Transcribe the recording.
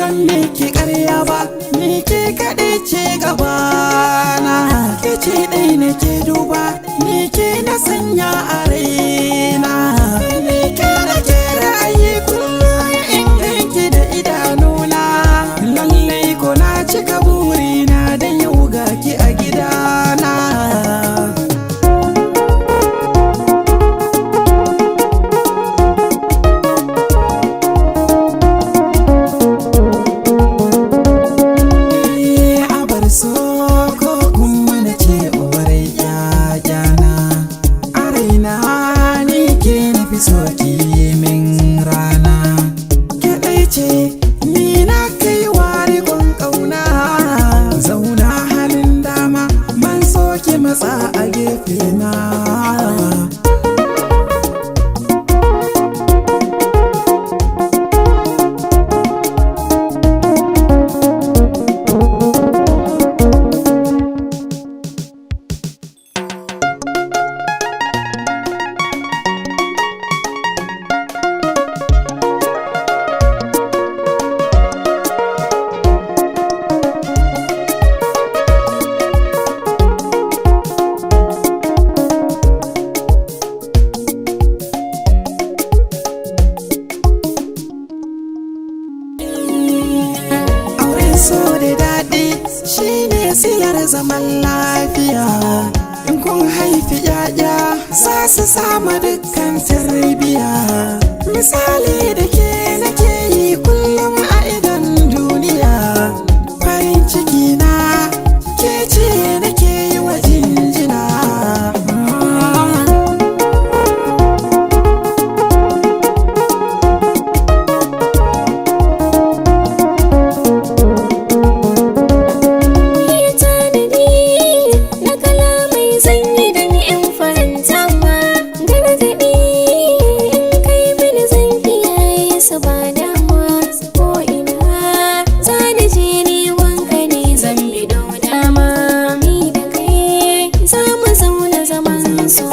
zan miki ƙarya ba, ni ke kaɗai ce gabana, ke ce ɗai nake duba, ni ke na sanya a raina, ni ke nake ra'ayi kullum in ganki da idanuna. Lallai ko na cika burina da yau ga ki a gidana. Soki min rana kaɗai ce ni na kai wari ƙauna, zauna halin dama man soki matsa a gefe na. So da daɗi shine silar zaman lafiya, in kun haifi ƴaƴa za su samu dukkan tarbiyya. Misali da ke nake yi kullum a idan duniya, farin ciki na ke ce nake yi wa jinjina. So